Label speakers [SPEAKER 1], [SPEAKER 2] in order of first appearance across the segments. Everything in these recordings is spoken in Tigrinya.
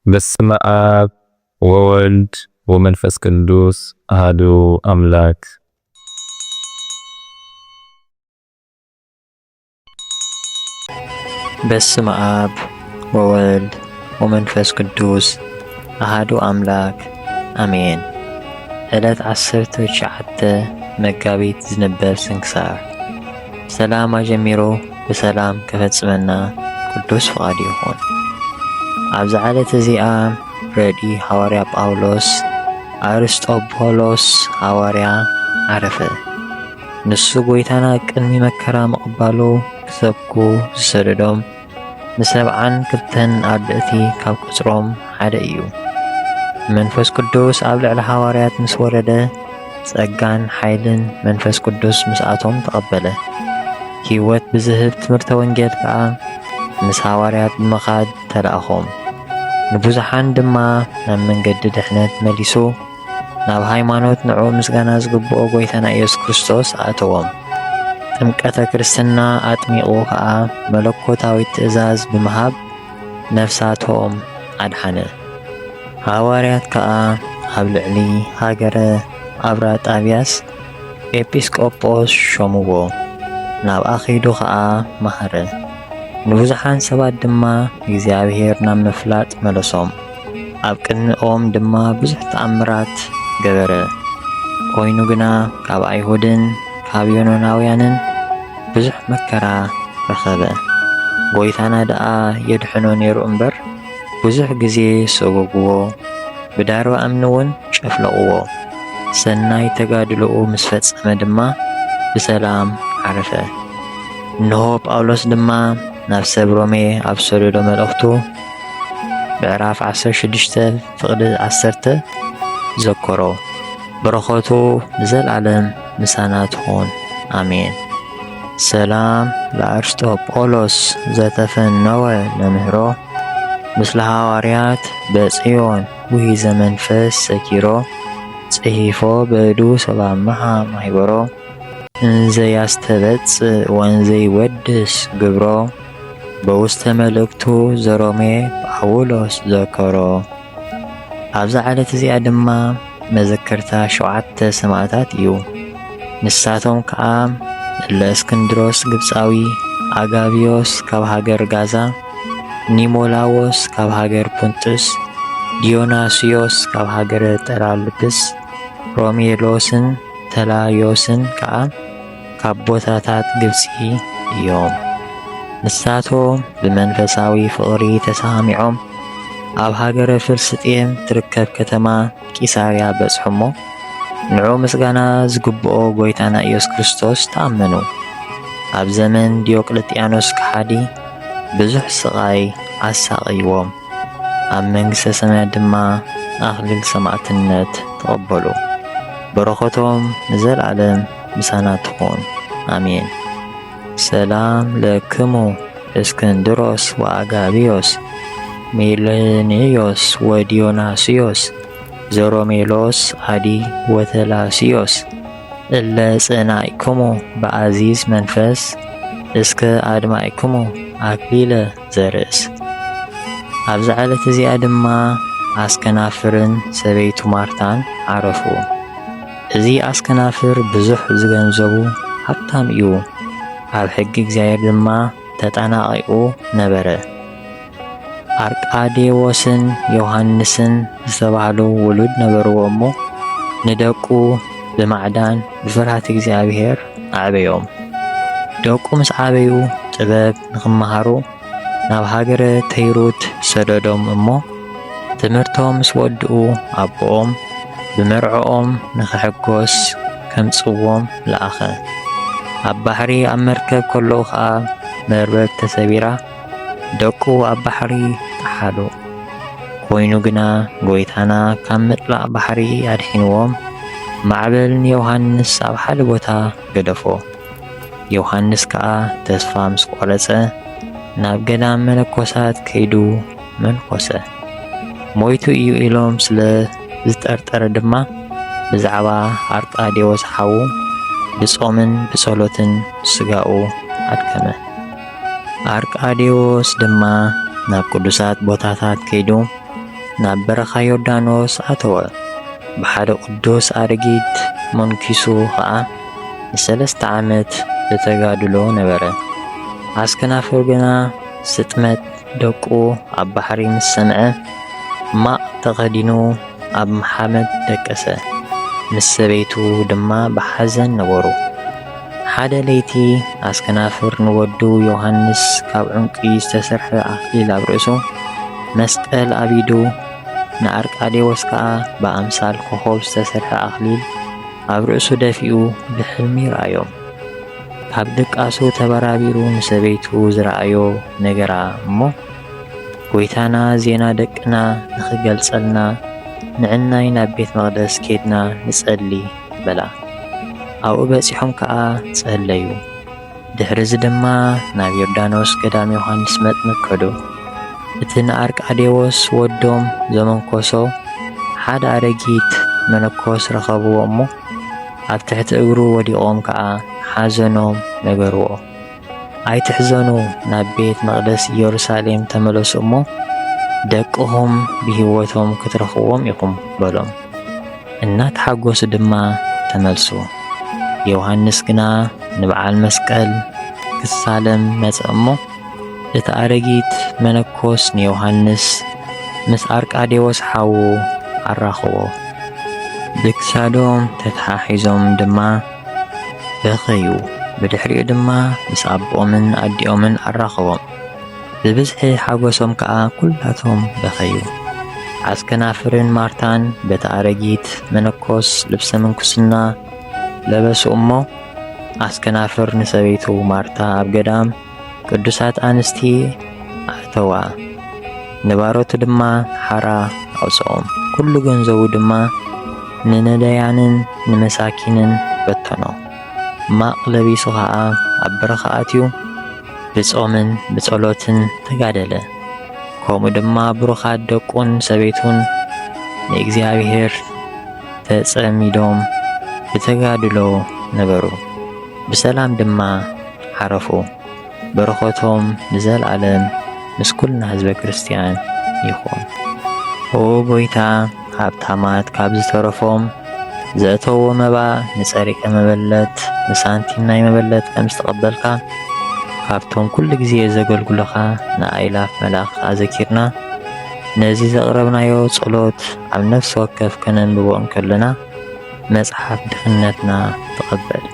[SPEAKER 1] በስመ አብ ወወልድ ወመንፈስ ቅዱስ አሐዱ አምላክ።
[SPEAKER 2] በስመ አብ ወወልድ ወመንፈስ ቅዱስ አሐዱ አምላክ አሜን። ዕለት 19 መጋቢት ዝንበብ ስንክሳር። ሰላም ጀሚሮ በሰላም ከፈጽመና ቅዱስ ፍቃድ ይሁን። ኣብ ዝዓለት እዚኣ ረዲ ሐዋርያ ጳውሎስ አርስጦቡሎስ ሐዋርያ ዓረፈ። ንሱ ጎይታና ቅድሚ መከራ ምቕባሉ ክሰብኩ ዝሰደዶም ን72 ኣርድእቲ ካብ ቁጽሮም ሓደ እዩ። መንፈስ ቅዱስ ኣብ ልዕሊ ሐዋርያት ምስ ወረደ ጸጋን ሓይልን መንፈስ ቅዱስ ምስኣቶም ተቐበለ። ሕይወት ብዝህብ ትምህርተ ወንጌል ከዓ ምስ ሐዋርያት ብምኻድ ተለኣኾም። ንብዙሓን ድማ ናብ መንገዲ ድሕነት መሊሱ ናብ ሃይማኖት ንዑ ምስጋና ዝግብኦ ጎይታና ኢየሱስ ክርስቶስ ኣእተዎም። ጥምቀተ ክርስትና ኣጥሚቑ ከዓ መለኮታዊ ትእዛዝ ብምሃብ ነፍሳቶም ኣድሓነ። ሐዋርያት ከዓ ኣብ ልዕሊ ሃገረ አብራጣብያስ ኤጲስቆጶስ ሾምዎ። ናብኣ ኸይዱ ከዓ መሃረ። ንብዙሓን ሰባት ድማ እግዚኣብሔር ናብ ምፍላጥ መለሶም። ኣብ ቅድሚኦም ድማ ብዙሕ ተኣምራት ገበረ። ኮይኑ ግና ካብ ኣይሁድን ካብ ዮናናውያንን ብዙሕ መከራ ረኸበ። ጎይታና ደኣ የድሕኖ ነይሩ እምበር ብዙሕ ግዜ ሰጎግዎ፣ ብዳርባ እምኒ እውን ጨፍለቕዎ። ሰናይ ተጋድልኡ ምስ ፈጸመ ድማ ብሰላም ዓረፈ። እንሆ ጳውሎስ ድማ ናብ ሰብ ሮሜ ኣብ ሰደዶ መልእኽቱ ምዕራፍ 16 ፍቕዲ 10 ዘከሮ። በረኸቱ ንዘለዓለም ምሳና ትኹን አሜን። ሰላም ለአርስጦጶሎስ ዘተፈነወ ለምህሮ ምስለ ሐዋርያት በጽዮን ውሂዘ መንፈስ ሰኪሮ ጽሒፎ በእዱ ሰባምሃ ማሂበሮ እንዘ ያስተበጽእ ወንዘ ይወድስ ግብሮ በውስተ መልእክቱ ዘሮሜ ጳውሎስ ዘከሮ። ኣብዛ ዓለት እዚኣ ድማ መዘከርታ 7 ሰማዕታት እዩ። ንሳቶም ከዓ ለእስክንድሮስ ግብፃዊ፣ አጋቢዮስ ካብ ሃገር ጋዛ፣ ኒሞላዎስ ካብ ሃገር ፑንጥስ፣ ዲዮናስዮስ ካብ ሃገረ ጠራልብስ፣ ሮሜሎስን ተላዮስን ከዓ ካብ ቦታታት ግብፂ እዮም። ንሳቶም ብመንፈሳዊ ፍቕሪ ተሰሚዖም ኣብ ሃገረ ፍልስጤም ትርከብ ከተማ ቂሳርያ በጽሖሞ ንዑ ምስጋና ዝግብኦ ጎይታና ኢየሱስ ክርስቶስ ተኣመኑ። ኣብ ዘመን ዲዮቅልጥያኖስ ከሓዲ ብዙሕ ስቓይ ኣሳቒይዎም። ኣብ መንግሥተ ሰማያት ድማ ኣኽሊል ሰማዕትነት ተቐበሉ። በረኸቶም ንዘለዓለም ምሳና ትኹን አሜን። ሰላም ለክሙ እስክንድሮስ ወአጋቢዮስ ሜሌኔዮስ ወዲዮናስዮስ ዘሮሜሎስ አዲ ወተላስዮስ እለ ጽናኢክሙ በአዚዝ መንፈስ እስከ አድማኢክሙ አክሊለ ዘርእስ። ኣብዚ ዓለት እዚኣ ድማ አስከናፍርን ሰበይቱ ማርታን ዓረፉ። እዚ አስከናፍር ብዙሕ ዝገንዘቡ ሃብታም እዩ። ኣብ ሕጊ እግዚአብሔር ድማ ተጠናቒቑ ነበረ። አርቃዴዎስን ዮሐንስን ዝተባሃሉ ውሉድ ነበርዎ እሞ ንደቁ ብማዕዳን ብፍርሃት እግዚአብሔር ኣዕበዮም። ደቁ ምስ ዓበዩ ጥበብ ንኽመሃሩ ናብ ሃገረ ተይሩት ሰደዶም እሞ ትምህርቶም ምስ ወድኡ ኣቦኦም ብመርዖኦም ንኽሕጐስ ከምጽዎም ለኣኸ። ኣብ ባሕሪ ኣብ መርከብ ከለዉ ከዓ መርበብ ተሰቢራ ደቁ ኣብ ባሕሪ ተሓሉ። ኮይኑ ግና ጎይታና ካብ ምጥላቕ ባሕሪ ኣድሒንዎም ማዕበልን ዮሐንስ ኣብ ሓደ ቦታ ገደፎ። ዮሐንስ ከዓ ተስፋ ምስ ቆረጸ ናብ ገዳም መነኮሳት ከይዱ መንኮሰ። ሞይቱ እዩ ኢሎም ስለ ዝጠርጠረ ድማ ብዛዕባ አርቃዴዎስ ሓዉ ብጾምን ብጸሎትን ስጋኡ ኣድከመ። አርቃዴዎስ ድማ ናብ ቅዱሳት ቦታታት ከይዱ ናብ በረኻ ዮርዳኖስ ኣተወ። ብሓደ ቅዱስ ኣረጊት መንኪሱ ከዓ ን3 ዓመት ዝተጋድሎ ነበረ። ኣስከናፍር ግና ስጥመት ደቁ ኣብ ባሕሪ ምስ ሰምዐ ማቕ ተኸዲኑ ኣብ መሓመድ ደቀሰ። ምስ ሰበይቱ ድማ ብሓዘን ነበሩ። ሓደ ለይቲ ኣስከናፍር ንወዱ ዮሃንስ ካብ ዕንቂ ዝተሰርሐ ኣኽሊል ኣብ ርእሱ፣ መስቀል ኣብ ኢዱ፣ ንኣርቃዴዎስ ከዓ ብኣምሳል ኮኸብ ዝተሰርሐ ኣኽሊል ኣብ ርእሱ ደፊኡ ብሕልሚ ረኣዮም። ካብ ድቃሱ ተበራቢሩ ንሰበይቱ ዝረኣዮ ነገራ እሞ ጎይታና ዜና ደቅና ንኽገልጸልና ንዕናይ ናብ ቤት መቕደስ ኬድና ንጸሊ በላ። ኣብኡ በጺሖም ከዓ ጸለዩ። ድሕሪዚ ድማ ናብ ዮርዳኖስ ገዳም ዮሃንስ መጥምቅ ከዱ። እቲ ንኣርቃዴዎስ ወዶም ዘመንኮሶ ሓደ ኣረጊት መነኮስ ረኸብዎ እሞ ኣብ ትሕቲ እግሩ ወዲቖም ከዓ ሓዘኖም ነገርዎ። ኣይትሕዘኑ፣ ናብ ቤት መቕደስ ኢየሩሳሌም ተመለሱ እሞ ደቅኹም ብህይወቶም ክትረኽቦም ኢኹም በሎም። እናተሓጐሱ ድማ ተመልሱ። ዮሃንስ ግና ንበዓል መስቀል ክሳለም መጸ እሞ እቲ ኣረጊት መነኮስ ንዮሃንስ ምስ ኣርቃዴዎስ ሓዉ ኣራኽቦ። ብክሳዶም ተተሓሒዞም ድማ በኸዩ። ብድሕሪኡ ድማ ምስ ኣቦኦምን ኣዲኦምን ኣራኽቦም። ብብዝሒ ሓጐሶም ከዓ ኲላቶም በኸዩ። ኣስከናፍርን ማርታን በቲ ኣረጊት መነኮስ ልብሰ ምንኩስና ለበሱ እሞ ኣስከናፍር ንሰበይቱ ማርታ ኣብ ገዳም ቅዱሳት ኣንስቲ ኣእተዋ። ንባሮቱ ድማ ሓራ ኣውፅኦም። ኩሉ ገንዘቡ ድማ ንነዳያንን ንመሳኪንን በተኖ። ማቕ ለቢሱ ከዓ ኣብ በረኻ ኣትዩ ብጾምን ብጸሎትን ተጋደለ። ከምኡ ድማ ብሩኻት ደቁን ሰበይቱን ንእግዚኣብሔር ተጸሚዶም ብተጋድሎ ነበሩ። ብሰላም ድማ ሓረፉ። በረኸቶም ንዘለዓለም ምስ ኩልና ህዝበ ክርስቲያን ይኹን። ኦ ጎይታ ሃብታማት ካብ ዝተረፎም ዘእተዎ መባ ንጸሪቀ መበለት ንሳንቲም ናይ መበለት ከም ዝተቐበልካ ካብቶም ኩሉ ግዜ ዘገልግሉኻ ንኣእላፍ መላእኽቲ ኣዘኪርና ነዚ ዘቕረብናዮ ጸሎት ኣብ ነፍሲ ወከፍ ከነንብቦ እንከለና መጽሓፍ ድኽነትና ተቐበል።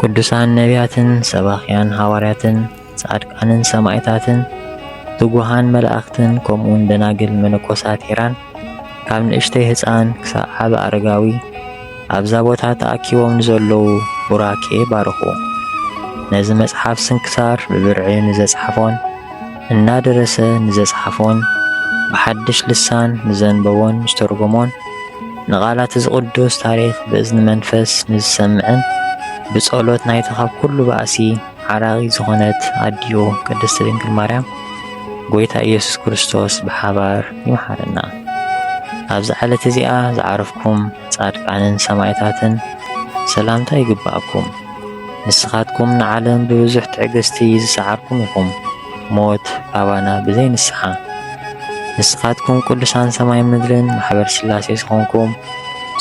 [SPEAKER 2] ቅዱሳን ነቢያትን ሰባኽያን ሃዋርያትን ጻድቃንን ሰማዕታትን ትጉሃን መላእኽትን ከምኡውን ደናግል መነኮሳት ሄራን ካብ ንእሽተይ ህፃን ክሳብ ዓብ ኣረጋዊ ኣብዛ ቦታ ተኣኪቦም ንዘለዉ ቡራኬ ባርኹ። ነዚ መጽሓፍ ስንክሳር ብብርዒ ንዘጽሓፎን እናደረሰ ንዘጽሓፎን ብሓድሽ ልሳን ንዘንበቦን ዝተርጎሞን ንቓላት ዝቕዱስ ታሪኽ ብእዝኒ መንፈስ ንዝሰምዕን ብጸሎት ናይቲ ካብ ኩሉ ባእሲ ዓራቒ ዝኾነት ኣድዮ ቅድስቲ ድንግል ማርያም ጎይታ ኢየሱስ ክርስቶስ ብሓባር ይምሓረና። ኣብዚ ዓለት እዚኣ ዝዓረፍኩም ጻድቃንን ሰማዕታትን ሰላምታ ይግባኣኩም። ንስኻትኩም ንዓለም ብብዙሕ ትዕግስቲ ዝሰዓርኩም ኢኹም ሞት ባባና ብዘይ ንስሓ። ንስኻትኩም ቅዱሳን ሰማይ ምድርን ማሕበር ስላሴ ዝኾንኩም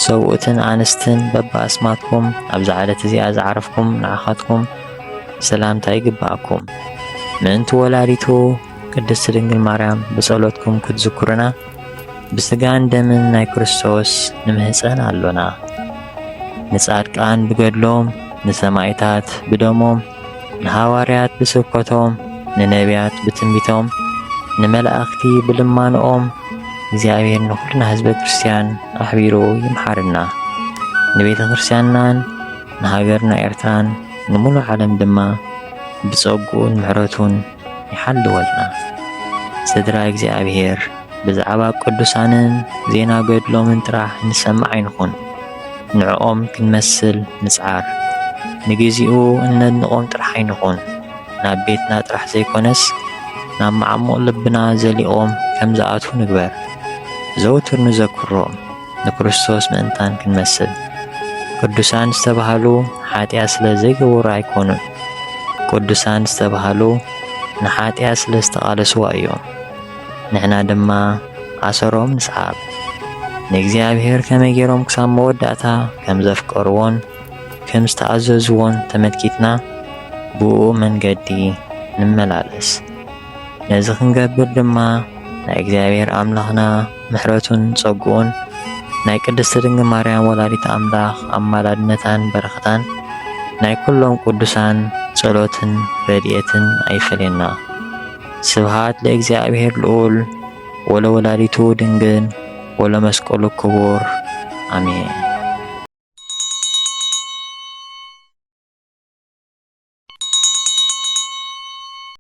[SPEAKER 2] ሰብኡትን ኣንስትን በብኣስማትኩም ኣብዚ ዓለት እዚኣ ዝዓረፍኩም ንዓኻትኩም ሰላምታ ይግባኣኩም። ምእንቲ ወላዲቱ ቅድስቲ ድንግል ማርያም ብጸሎትኩም ክትዝክሩና ብስጋን ደምን ናይ ክርስቶስ ንምህፀን ኣሎና። ንጻድቃን ብገድሎም፣ ንሰማዕታት ብደሞም፣ ንሃዋርያት ብስብከቶም፣ ንነቢያት ብትንቢቶም፣ ንመላእኽቲ ብልማንኦም እግዚአብሔር ንኹልና ህዝበ ክርስቲያን ኣሕቢሩ ይምሓርና። ንቤተ ክርስቲያንናን ንሃገርና ኤርትራን ንሙሉእ ዓለም ድማ ብጸጉኡን ምሕረቱን ይሓልወልና። ስድራ እግዚአብሔር ብዛዕባ ቅዱሳንን ዜና ገድሎምን ጥራሕ ንሰምዕ ኣይንኹን። ንዕኦም ክንመስል ንጽዓር፣ ንግዚኡ እነድንቖም ጥራሕ ኣይንኹን። ናብ ቤትና ጥራሕ ዘይኮነስ ናብ መዓሙቕ ልብና ዘሊቖም ከም ዝኣቱ ንግበር። ዘውትር ንዘክሮም ንክርስቶስ ምእንታን ክንመስል። ቅዱሳን ዝተባሃሉ ሓጢኣት ስለ ዘይገበሩ ኣይኮኑን። ቅዱሳን ዝተባሃሉ ንሓጢኣት ስለ ዝተቓለስዋ እዮም። ንሕና ድማ ኣሰሮም ንስሓብ ንእግዚኣብሔር ከመይ ገይሮም ክሳብ መወዳእታ ከም ዘፍቀርዎን ከም ዝተኣዘዝዎን ተመልኪትና ብኡ መንገዲ ንመላለስ። ነዚ ክንገብር ድማ ናይ እግዚአብሔር ኣምላኽና ምሕረቱን ጸጉኡን ናይ ቅድስቲ ድንግል ማርያም ወላዲት ኣምላኽ ኣማላድነታን በረኸታን ናይ ኩሎም ቅዱሳን ጸሎትን ረድኤትን ኣይፈለየና። ስብሃት ለእግዚአብሔር ልዑል ወለወላዲቱ ድንግል ወለመስቀሉ ክቡር አሜን።